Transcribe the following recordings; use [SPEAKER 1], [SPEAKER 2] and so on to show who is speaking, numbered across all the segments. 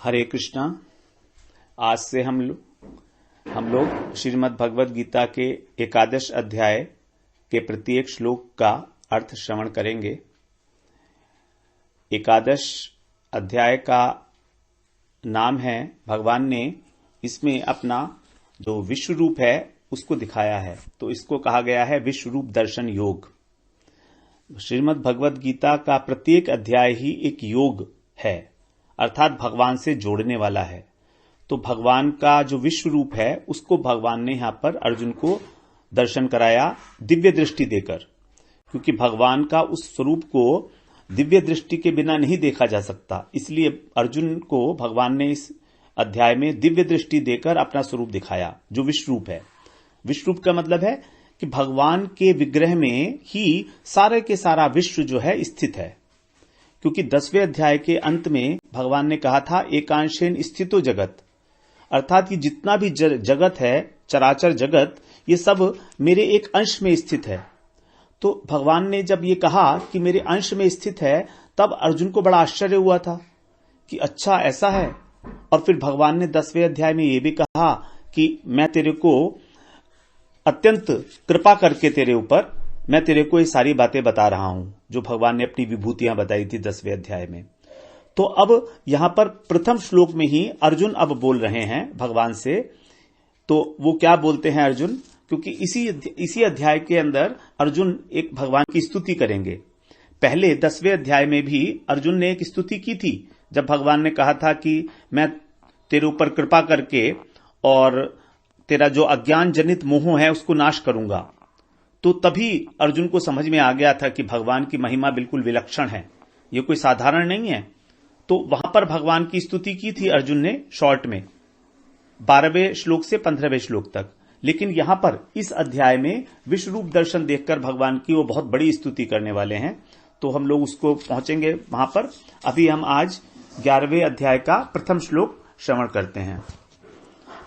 [SPEAKER 1] हरे कृष्णा। आज से हम लोग श्रीमद् भगवद गीता के एकादश अध्याय के प्रत्येक श्लोक का अर्थ श्रवण करेंगे। एकादश अध्याय का नाम है, भगवान ने इसमें अपना जो विश्व रूप है उसको दिखाया है, तो इसको कहा गया है विश्व रूप दर्शन योग। श्रीमद् भगवद गीता का प्रत्येक अध्याय ही एक योग है, अर्थात भगवान से जोड़ने वाला है। तो भगवान का जो विश्व रूप है उसको भगवान ने यहां पर अर्जुन को दर्शन कराया दिव्य दृष्टि देकर, क्योंकि भगवान का उस स्वरूप को दिव्य दृष्टि के बिना नहीं देखा जा सकता। इसलिए अर्जुन को भगवान ने इस अध्याय में दिव्य दृष्टि देकर अपना स्वरूप दिखाया जो विश्व रूप है। विश्व रूप का मतलब है कि भगवान के विग्रह में ही सारे के सारा विश्व जो है स्थित है, क्योंकि 10वें अध्याय के अंत में भगवान ने कहा था एकांशेन स्थितो जगत, अर्थात ये जितना भी जगत है, चराचर जगत, ये सब मेरे एक अंश में स्थित है। तो भगवान ने जब ये कहा कि मेरे अंश में स्थित है, तब अर्जुन को बड़ा आश्चर्य हुआ था कि अच्छा ऐसा है। और फिर भगवान ने 10वें अध्याय में ये भी कहा कि मैं तेरे को अत्यंत कृपा करके तेरे ऊपर मैं तेरे को ये सारी बातें बता रहा हूं, जो भगवान ने अपनी विभूतियां बताई थी 10वें अध्याय में। तो अब यहां पर प्रथम श्लोक में ही अर्जुन अब बोल रहे हैं भगवान से। तो वो क्या बोलते हैं अर्जुन, क्योंकि इसी अध्याय के अंदर अर्जुन एक भगवान की स्तुति करेंगे। पहले 10वें अध्याय में भी अर्जुन ने एक स्तुति की थी, जब भगवान ने कहा था कि मैं तेरे ऊपर कृपा करके और तेरा जो अज्ञान जनित मोह है उसको नाश करूंगा। तो तभी अर्जुन को समझ में आ गया था कि भगवान की महिमा बिल्कुल विलक्षण है, ये कोई साधारण नहीं है। तो वहां पर भगवान की स्तुति की थी अर्जुन ने शॉर्ट में 12वें श्लोक से 15वें श्लोक तक। लेकिन यहां पर इस अध्याय में विश्व रूप दर्शन देखकर भगवान की वो बहुत बड़ी स्तुति करने वाले हैं, तो हम लोग उसको पहुंचेंगे वहां पर। अभी हम आज 11वें अध्याय का प्रथम श्लोक श्रवण करते हैं।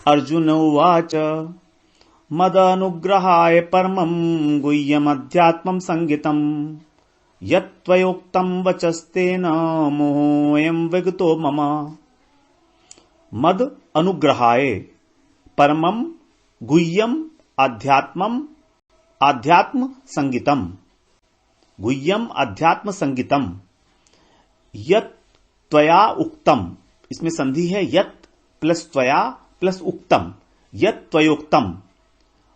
[SPEAKER 1] अर्जुन उवाच मदनुग्रहाय परमं गुह्यमध्यात्मं संगितम् यत्त्वयोक्तं वचस्तेन मोहोऽयं विगतो मम। मद अनुग्रहाय परमं गुह्यम आध्यात्म संगीतम, गुह्यम अध्यात्म संगीतम यत् त्वया उक्तम, इसमें संधि है यत् प्लस त्वया प्लस उक्तम, यत् त्वयोक्तम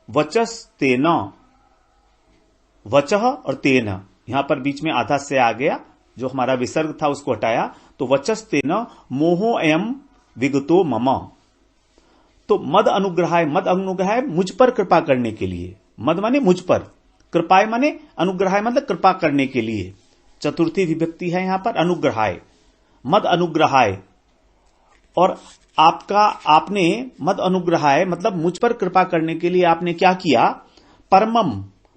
[SPEAKER 1] वचस्तेन, वचः और तेन, यहां पर बीच में आधा से आ गया, जो हमारा विसर्ग था उसको हटाया, तो वचस्तेन मोहो अयम विगतो मम। तो मद अनुग्रहाय, मद अनुग्रहाय मुझ पर कृपा करने के लिए, मद माने मुझ पर, कृपाय माने अनुग्रहाय मतलब कृपा करने के लिए, चतुर्थी विभक्ति है यहां पर अनुग्रहाय, मद अनुग्रहाय। और आपने मद अनुग्रहाय मतलब मुझ पर कृपा करने के लिए आपने क्या किया, परमम,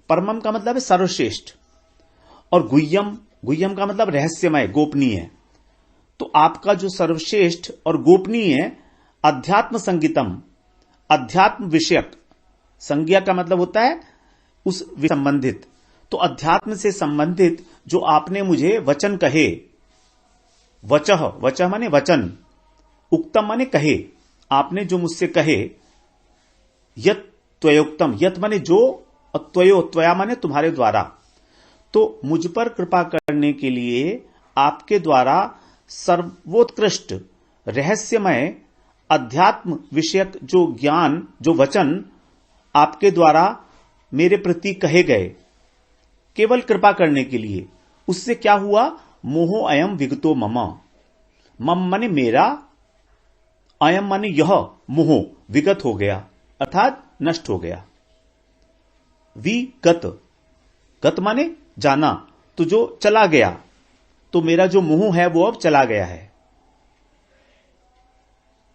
[SPEAKER 1] परमम का मतलब है सर्वश्रेष्ठ, और गुह्यम, गुह्यम का मतलब रहस्यमय गोपनीय। तो आपका जो सर्वश्रेष्ठ और गोपनीय अध्यात्म संगीतम, अध्यात्म विषयक, संज्ञा का मतलब होता है उस संबंधित, तो अध्यात्म से संबंधित जो आपने मुझे वचन कहे, वचः, वचः माने वचन, उक्तम माने कहे, आपने जो मुझसे कहे, यत् त्वयोक्तम, यत् माने जो, त्वयो, त्वया माने तुम्हारे द्वारा। तो मुझ पर कृपा करने के लिए आपके द्वारा सर्वोत्कृष्ट रहस्यमय अध्यात्म विषयक जो ज्ञान, जो वचन आपके द्वारा मेरे प्रति कहे गए, केवल कृपा करने के लिए, उससे क्या हुआ, मोहो अयम विगतो मम, मम माने मेरा, अयम माने यह, मोह विगत हो गया, अर्थात नष्ट हो गया। विगत, गत माने जाना, तो जो चला गया, तो मेरा जो मोह है वो अब चला गया है।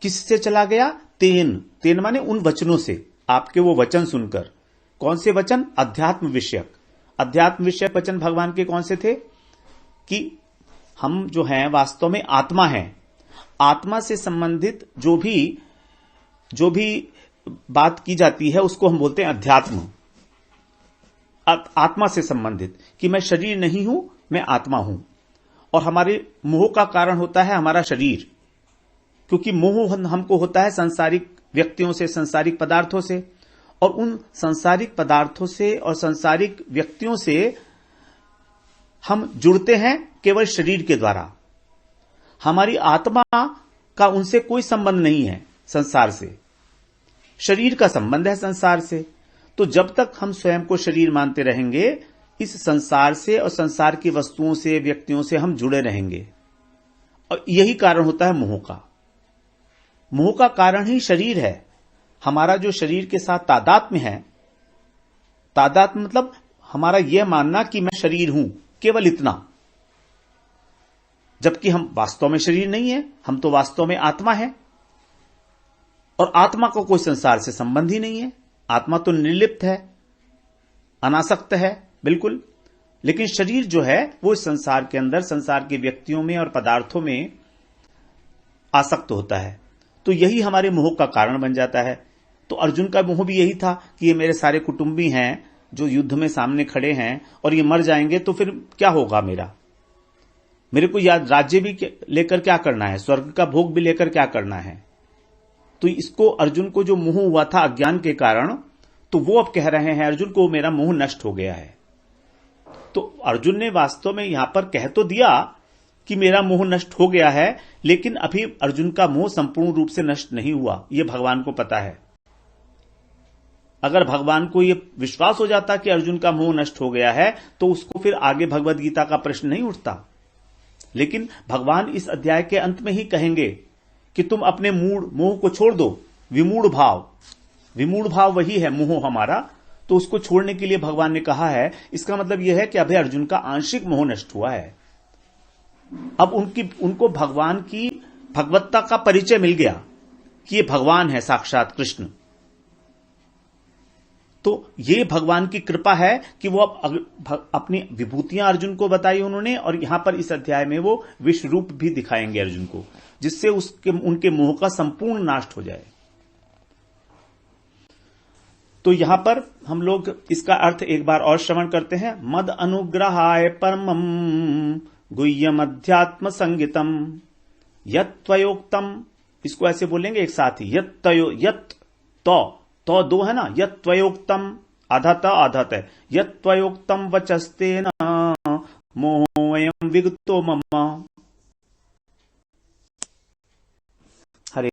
[SPEAKER 1] किससे चला गया, तेन, तेन माने उन वचनों से, आपके वो वचन सुनकर। कौन से वचन, अध्यात्म विषयक। अध्यात्म विषयक वचन भगवान के कौन से थे, कि हम जो हैं वास्तव में आत्मा हैं, आत्मा से संबंधित जो भी बात की जाती है उसको हम बोलते हैं अध्यात्म। आत्मा से संबंधित, कि मैं शरीर नहीं हूं, मैं आत्मा हूं, और हमारे मोह का कारण होता है हमारा शरीर, क्योंकि मोह हमको होता है सांसारिक व्यक्तियों से, सांसारिक पदार्थों से, और उन सांसारिक पदार्थों से और सांसारिक व्यक्तियों से हम जुड़ते हैं केवल शरीर के द्वारा। हमारी आत्मा का उनसे कोई संबंध नहीं है संसार से, शरीर का संबंध है संसार से। तो जब तक हम स्वयं को शरीर मानते रहेंगे, इस संसार से और संसार की वस्तुओं से, व्यक्तियों से हम जुड़े रहेंगे, और यही कारण होता है मोह का। मोह का कारण ही शरीर है। हमारा जो शरीर के साथ तादात्म्य है, तादात्म्य मतलब हमारा यह मानना कि मैं शरीर हूं, केवल इतना, जबकि हम वास्तव में शरीर नहीं है, हम तो वास्तव में आत्मा है, और आत्मा को कोई संसार से संबंध ही नहीं है। आत्मा तो निर्लिप्त है, अनासक्त है बिल्कुल, लेकिन शरीर जो है वो इस संसार के अंदर, संसार के व्यक्तियों में और पदार्थों में आसक्त होता है। तो यही हमारे मोह का कारण बन जाता है। तो अर्जुन का मोह भी यही था कि ये मेरे सारे कुटुंबी हैं जो युद्ध में सामने खड़े हैं, और ये मर जाएंगे तो फिर क्या होगा मेरे को याद राज्य भी लेकर क्या करना है, स्वर्ग का भोग भी लेकर क्या करना है। तो इसको अर्जुन को जो मोह हुआ था अज्ञान के कारण, तो वो अब कह रहे हैं अर्जुन को मेरा मोह नष्ट हो गया है। तो अर्जुन ने वास्तव में यहां पर कह तो दिया कि मेरा मोह नष्ट हो गया है, लेकिन अभी अर्जुन का मोह संपूर्ण रूप से नष्ट नहीं हुआ, यह भगवान को पता है। अगर भगवान को यह विश्वास हो जाता कि अर्जुन का मोह नष्ट हो गया है, तो उसको फिर आगे भगवद गीता का प्रश्न नहीं उठता। लेकिन भगवान इस अध्याय के अंत में ही कहेंगे कि तुम अपने मोह को छोड़ दो। विमूढ़ भाव वही है मोह हमारा, तो उसको छोड़ने के लिए भगवान ने कहा है। इसका मतलब यह है कि अभी अर्जुन का आंशिक मोह नष्ट हुआ है। अब उनको भगवान की भगवत्ता का परिचय मिल गया कि ये भगवान है, साक्षात कृष्ण। तो ये भगवान की कृपा है कि वो अब अपनी विभूतियां अर्जुन को बताई उन्होंने, और यहां पर इस अध्याय में वो विश्व रूप भी दिखाएंगे अर्जुन को, जिससे उनके मोह का संपूर्ण नाश हो जाए। तो यहां पर हम लोग इसका अर्थ एक बार और श्रवण करते हैं। मद अनुग्रहाय परमम गुह्यम अध्यात्म संगीतम यत्त्वयोक्तम, इसको ऐसे बोलेंगे एक साथ ही, यत तो दो है ना, यत्त्वयोक्तम, आधा है, यत्त्वयोक्तम वचस्तेन मोहोऽयं विगतो मम। हरे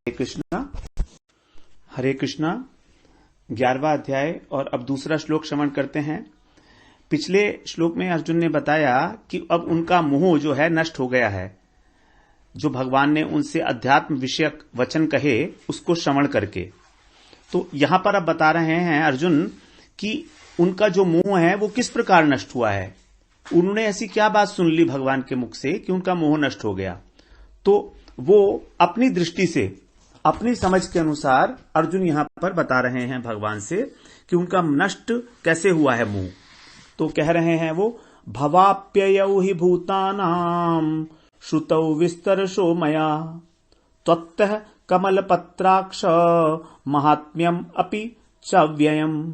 [SPEAKER 1] कृष्णा 11वां अध्याय। और अब दूसरा श्लोक श्रवण करते हैं। पिछले श्लोक में अर्जुन ने बताया कि अब उनका मोह जो है नष्ट हो गया है, जो भगवान ने उनसे अध्यात्म विषयक वचन कहे उसको श्रवण करके। तो यहां पर अब बता रहे हैं अर्जुन कि उनका जो मोह है वो किस प्रकार नष्ट हुआ है। उन्होंने ऐसी क्या बात सुन ली भगवान के मुख से कि उनका मोह नष्ट हो गया। तो वो अपनी दृष्टि से, अपनी समझ के अनुसार अर्जुन यहां पर बता रहे हैं भगवान से कि उनका नष्ट कैसे हुआ है मोह। तो कह रहे हैं वो, भवाप्ययौ हि भूतानां श्रुतौ विस्तरशो मया त्वत्तः कमलपत्राक्ष महात्म्यम अपि च व्ययम्।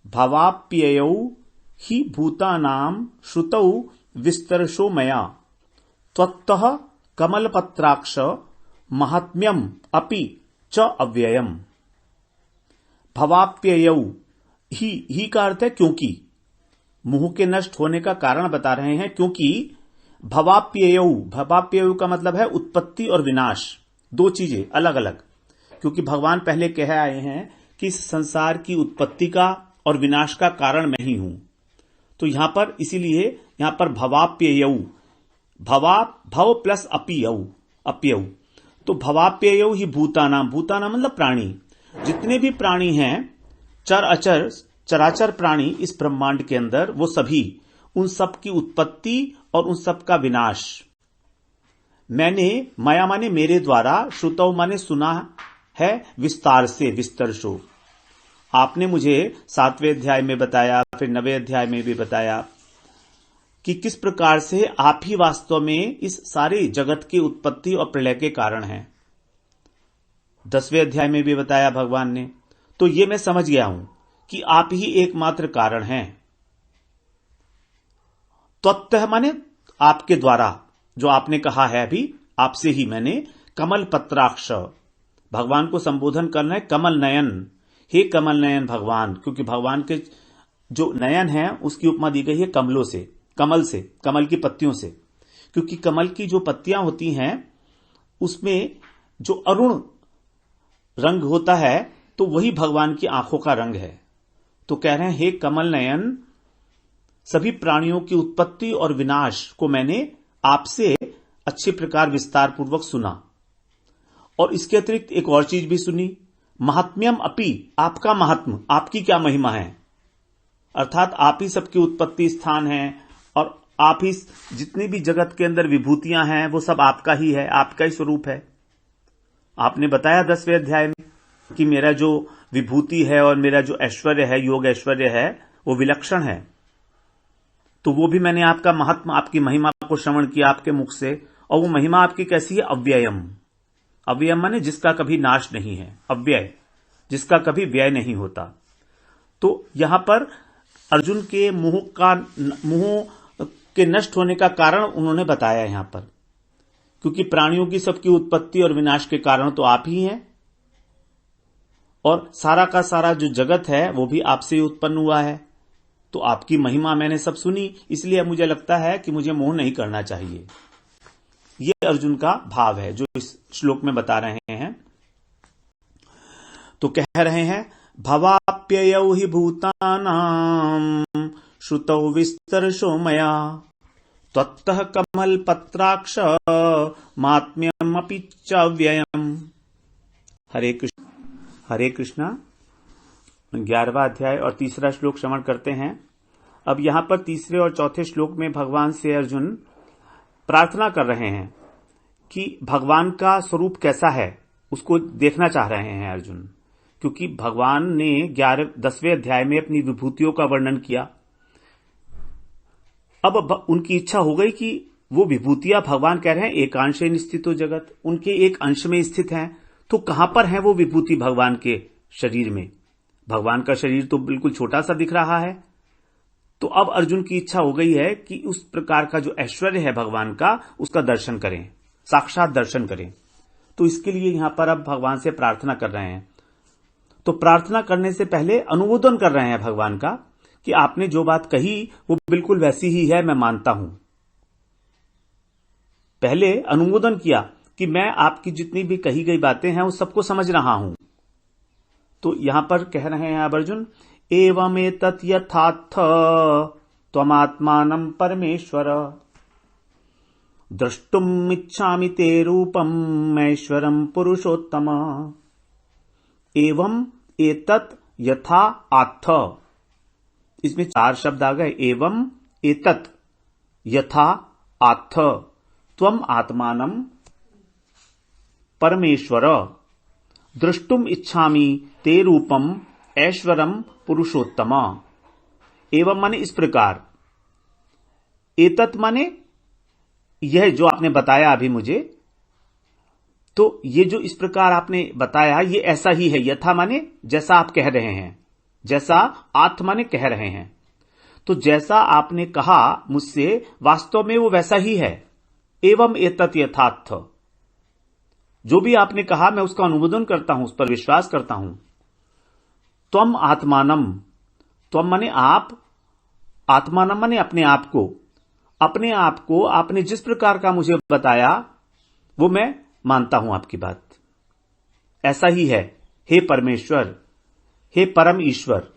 [SPEAKER 1] भवाप्ययौ हि भूतानां श्रुतौ विस्तरशो मया त्वत्तः कमलपत्राक्ष महात्म्यम अपि च अव्ययम्। भवाप्ययौ, ही का अर्थ है क्योंकि, मोह के नष्ट होने का कारण बता रहे हैं। क्योंकि भवाप्ययौ का मतलब है उत्पत्ति और विनाश, दो चीजें अलग अलग। क्योंकि भगवान पहले कह आए हैं कि इस संसार की उत्पत्ति का और विनाश का कारण मैं ही हूं। तो यहां पर इसीलिए यहां पर भवाप्ययौ, भव प्लस अप्ययौ, तो भवाप्ययौ ही भूतानाम, भूतानाम मतलब प्राणी, जितने भी प्राणी हैं, चराचर प्राणी इस ब्रह्मांड के अंदर, वो सभी, उन सब की उत्पत्ति और उन सब का विनाश मैंने, माया माने मेरे द्वारा, श्रुतौ माने सुना है, विस्तार से, विस्तरशो, आपने मुझे 7वें अध्याय में बताया, फिर 9वें अध्याय में भी बताया कि किस प्रकार से आप ही वास्तव में इस सारे जगत की उत्पत्ति और प्रलय के कारण हैं। 10वें अध्याय में भी बताया भगवान ने। तो ये मैं समझ गया हूं कि आप ही एकमात्र कारण हैं। त्वत्तः माने आपके द्वारा, जो आपने कहा है अभी, आपसे ही मैंने कमल पत्राक्ष, भगवान को संबोधन करना है कमल नयन, हे कमल नयन भगवान, क्योंकि भगवान के जो नयन है उसकी उपमा दी गई है कमलों से, कमल की पत्तियों से, क्योंकि कमल की जो पत्तियां होती हैं उसमें जो अरुण रंग होता है तो वही भगवान की आंखों का रंग है। तो कह रहे हैं हे कमल नयन, सभी प्राणियों की उत्पत्ति और विनाश को मैंने आपसे अच्छे प्रकार विस्तार पूर्वक सुना, और इसके अतिरिक्त एक और चीज भी सुनी, महात्म्यम अपि, आपका महात्म, आपकी क्या महिमा है, अर्थात आप ही सबकी उत्पत्ति स्थान है और आप ही जितनी भी जगत के अंदर विभूतियां हैं वो सब आपका ही है, आपका ही स्वरूप है। आपने बताया 10वें अध्याय में कि मेरा जो विभूति है और मेरा जो ऐश्वर्य है, योग ऐश्वर्य है, वो विलक्षण है। तो वो भी मैंने आपका महात्मा, आपकी महिमा को श्रवण किया आपके मुख से, और वो महिमा आपकी कैसी है, अव्ययम। अव्ययम माने जिसका कभी नाश नहीं है, अव्यय, जिसका कभी व्यय नहीं होता। तो यहां पर अर्जुन के मुंह के नष्ट होने का कारण उन्होंने बताया यहां पर, क्योंकि प्राणियों की सबकी उत्पत्ति और विनाश के कारण तो आप ही हैं, और सारा का सारा जो जगत है वो भी आपसे ही उत्पन्न हुआ है। तो आपकी महिमा मैंने सब सुनी, इसलिए मुझे लगता है कि मुझे मोह नहीं करना चाहिए। ये अर्जुन का भाव है जो इस श्लोक में बता रहे हैं। तो कह रहे हैं भवाप्ययौ हि भूतानां श्रुतौ विस्तरशो मया त्वत्तः कमल पत्राक्ष महात्म्यमपि च व्ययम्। हरे कृष्ण। हरे कृष्णा। 11वां अध्याय और 3रा श्लोक श्रवण करते हैं। अब यहां पर 3रे और 4थे श्लोक में भगवान से अर्जुन प्रार्थना कर रहे हैं कि भगवान का स्वरूप कैसा है उसको देखना चाह रहे हैं अर्जुन, क्योंकि भगवान ने 10वें अध्याय में अपनी विभूतियों का वर्णन किया। अब उनकी इच्छा हो गई कि वो विभूतियां, भगवान कह रहे हैं एकांशेन स्थितो जगत, उनके एक अंश में स्थित हैं, तो कहां पर है वो विभूति भगवान के शरीर में? भगवान का शरीर तो बिल्कुल छोटा सा दिख रहा है। तो अब अर्जुन की इच्छा हो गई है कि उस प्रकार का जो ऐश्वर्य है भगवान का, उसका दर्शन करें, साक्षात दर्शन करें। तो इसके लिए यहां पर अब भगवान से प्रार्थना कर रहे हैं। तो प्रार्थना करने से पहले अनुमोदन कर रहे हैं भगवान का कि आपने जो बात कही वो बिल्कुल वैसी ही है, मैं मानता हूं। पहले अनुमोदन किया कि मैं आपकी जितनी भी कही गई बातें हैं उस सबको समझ रहा हूं। तो यहां पर कह रहे हैं अब अर्जुन, एवमेतत् यथार्थ त्वमात्मानं परमेश्वर द्रष्टुम् इच्छामि ते रूपम् ऐश्वरम् पुरुषोत्तम। एवं एतत् यथा आत्थ, इसमें 4 शब्द आ गए। एवं एतत् यथा आत्थ त्वम आत्मानं परमेश्वर द्रष्टुम इच्छामि ते रूपम ऐश्वरम पुरुषोत्तम। एवं माने इस प्रकार, एतत् माने यह जो आपने बताया अभी मुझे, तो ये जो इस प्रकार आपने बताया ये ऐसा ही है। यथा माने जैसा आप कह रहे हैं, जैसा आत्म माने कह रहे हैं। तो जैसा आपने कहा मुझसे वास्तव में वो वैसा ही है। एवं एतत् यथार्थ, जो भी आपने कहा मैं उसका अनुमोदन करता हूं, उस पर विश्वास करता हूं। त्वम आत्मानम, त्वम माने आप, आत्मानम माने अपने आप को। अपने आप को आपने जिस प्रकार का मुझे बताया वो मैं मानता हूं, आपकी बात ऐसा ही है। हे परमेश्वर, हे परम ईश्वर,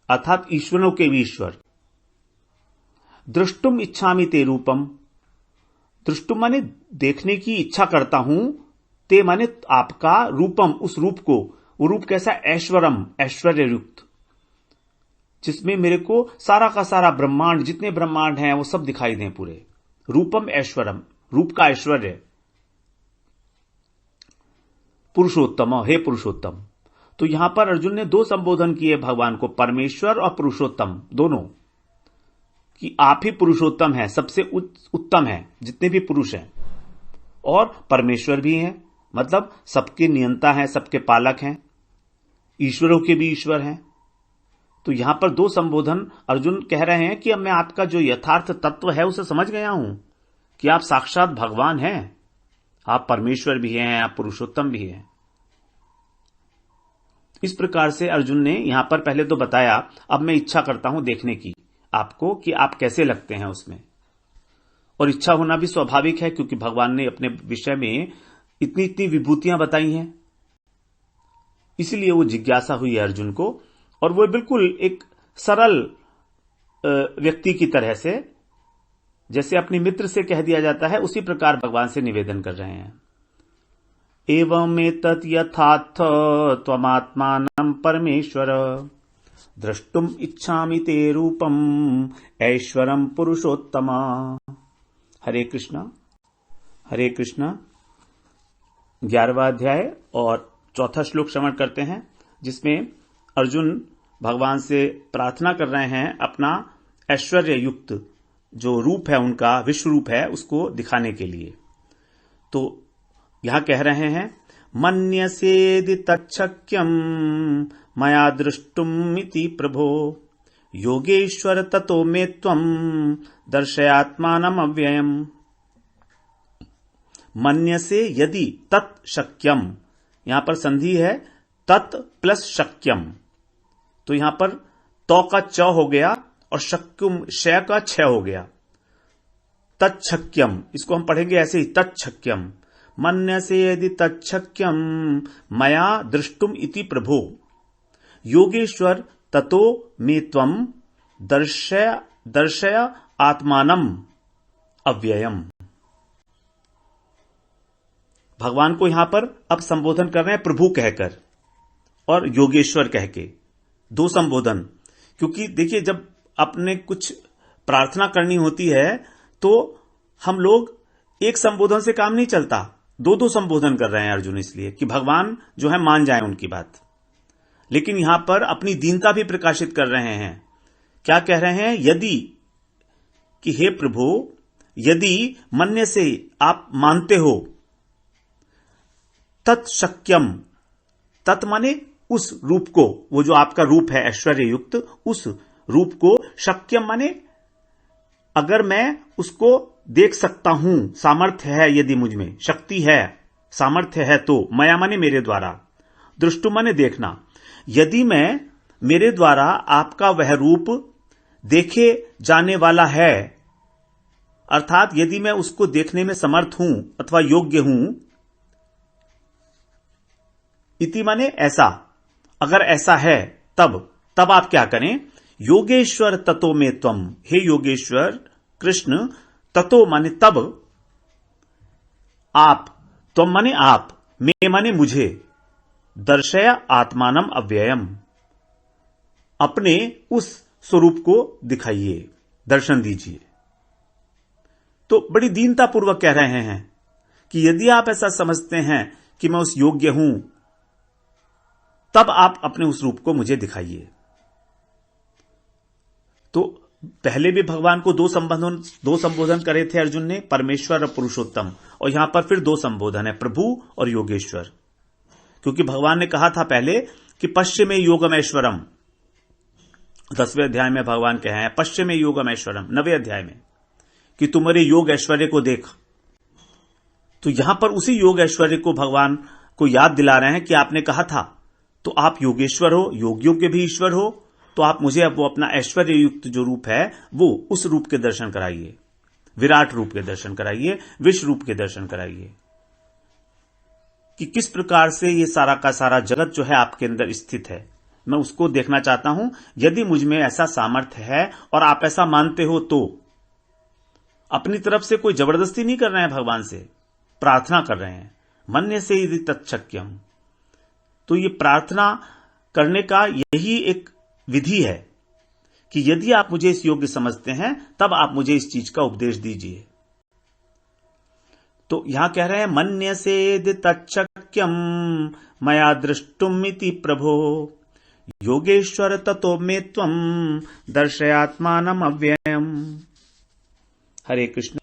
[SPEAKER 1] अर्थात ईश्वरों के भी ईश्वर। दृष्टुम इच्छामि ते रूपम, दृष्टुम माने देखने की इच्छा करता हूं, ते माने आपका, रूपम उस रूप को। वो रूप कैसा? ऐश्वरम, ऐश्वर्य युक्त, जिसमें मेरे को सारा का सारा ब्रह्मांड, जितने ब्रह्मांड हैं वो सब दिखाई दें पूरे। रूपम ऐश्वरम, रूप का ऐश्वर्य। पुरुषोत्तम, हे पुरुषोत्तम। तो यहां पर अर्जुन ने 2 संबोधन किए भगवान को, परमेश्वर और पुरुषोत्तम दोनों, कि आप ही पुरुषोत्तम हैं, सबसे उत्तम हैं जितने भी पुरुष हैं, और परमेश्वर भी हैं, मतलब सबके नियंता हैं, सबके पालक हैं, ईश्वरों के भी ईश्वर हैं। तो यहां पर 2 संबोधन अर्जुन कह रहे हैं कि अब मैं आपका जो यथार्थ तत्व है उसे समझ गया हूं कि आप साक्षात भगवान हैं। आप परमेश्वर भी हैं, आप पुरुषोत्तम भी हैं। इस प्रकार से अर्जुन ने यहां पर पहले तो बताया, अब मैं इच्छा करता हूं देखने की आपको कि आप कैसे लगते हैं उसमें। और इच्छा होना भी स्वाभाविक है, क्योंकि भगवान ने अपने विषय में इतनी इतनी विभूतियां बताई हैं, इसलिए वो जिज्ञासा हुई है अर्जुन को। और वो बिल्कुल एक सरल व्यक्ति की तरह से, जैसे अपने मित्र से कह दिया जाता है, उसी प्रकार भगवान से निवेदन कर रहे हैं। एवमेतत् यथार्थ त्वमात्मानं परमेश्वर द्रष्टुम इच्छामि ते रूपम ऐश्वरम पुरुषोत्तम। हरे कृष्णा हरे कृष्णा। 11वां अध्याय और 4था श्लोक श्रवण करते हैं, जिसमें अर्जुन भगवान से प्रार्थना कर रहे हैं अपना ऐश्वर्य युक्त जो रूप है, उनका विश्व रूप है, उसको दिखाने के लिए। तो यहां कह रहे हैं, मन्यसेदि तच्छक्यम मया दृष्टुमिति प्रभो योगेश्वर ततो मे त्वं दर्शयात्मानम् अव्ययम्। मन्यसे यदि तत् शक्यम, यहां पर संधि है तत् प्लस शक्यम, तो यहां पर तो का च हो गया और शक्यम शय का छ हो गया। तच्छक्यम, इसको हम पढ़ेंगे ऐसे ही, तच्छक्यम। मन्यसे यदि तच्छक्यम मया दृष्टुम इति प्रभो योगेश्वर ततो मे त्वं दर्शय आत्मानम अव्ययम। भगवान को यहां पर अब संबोधन कर रहे हैं प्रभु कहकर और योगेश्वर कह के, दो संबोधन। क्योंकि देखिए, जब अपने कुछ प्रार्थना करनी होती है तो हम लोग एक संबोधन से काम नहीं चलता, दो दो संबोधन कर रहे हैं अर्जुन, इसलिए कि भगवान जो है मान जाए उनकी बात। लेकिन यहां पर अपनी दीनता भी प्रकाशित कर रहे हैं। क्या कह रहे हैं? यदि, कि हे प्रभु, यदि मन्य से आप मानते हो, तत्शक्यम, तत् माने उस रूप को, वो जो आपका रूप है ऐश्वर्य युक्त, उस रूप को, शक्यम माने अगर मैं उसको देख सकता हूं, सामर्थ्य है यदि मुझ में, शक्ति है, सामर्थ्य है, तो मया माने मेरे द्वारा, दृष्टु माने देखना। यदि मैं, मेरे द्वारा आपका वह रूप देखे जाने वाला है, अर्थात यदि मैं उसको देखने में समर्थ हूं अथवा योग्य हूं, इति माने ऐसा, अगर ऐसा है तब आप क्या करें? योगेश्वर ततो में त्वम, हे योगेश्वर कृष्ण, ततो माने तब, आप, त्वम माने आप, मैं माने मुझे, दर्शय आत्मानम अव्ययम, अपने उस स्वरूप को दिखाइए, दर्शन दीजिए। तो बड़ी दीनतापूर्वक कह रहे हैं कि यदि आप ऐसा समझते हैं कि मैं उस योग्य हूं, तब आप अपने उस रूप को मुझे दिखाइए। तो पहले भी भगवान को दो संबोधन करे थे अर्जुन ने, परमेश्वर और पुरुषोत्तम, और यहां पर फिर दो संबोधन है, प्रभु और योगेश्वर। क्योंकि भगवान ने कहा था पहले कि पश्चिमे योगमेश्वरम, 10वें अध्याय में भगवान कहे हैं पश्चिमे योगमेश्वरम, 9वें अध्याय में, कि तुम्हारे योग ऐश्वर्य को देख। तो यहां पर उसी योग ऐश्वर्य को भगवान को याद दिला रहे हैं कि आपने कहा था, तो आप योगेश्वर हो, योगियों के भी ईश्वर हो, तो आप मुझे अब वो अपना ऐश्वर्य युक्त जो रूप है, वो उस रूप के दर्शन कराइए, विराट रूप के दर्शन कराइए, विश्व रूप के दर्शन कराइए, कि किस प्रकार से ये सारा का सारा जगत जो है आपके अंदर स्थित है, मैं उसको देखना चाहता हूं। यदि मुझ में ऐसा सामर्थ्य है और आप ऐसा मानते हो, तो अपनी तरफ से कोई जबरदस्ती नहीं कर रहे हैं, भगवान से प्रार्थना कर रहे हैं, मन्य से यदि तत्शक्यम। तो ये प्रार्थना करने का यही एक विधि है कि यदि आप मुझे इस योग्य समझते हैं, तब आप मुझे इस चीज का उपदेश दीजिए। तो यहां कह रहे हैं मन्य से यदि तत्शक्यम मया दृष्टुमिति प्रभो योगेश्वर ततो मे त्वं दर्शयात्मानम् अव्ययम्। हरे कृष्ण।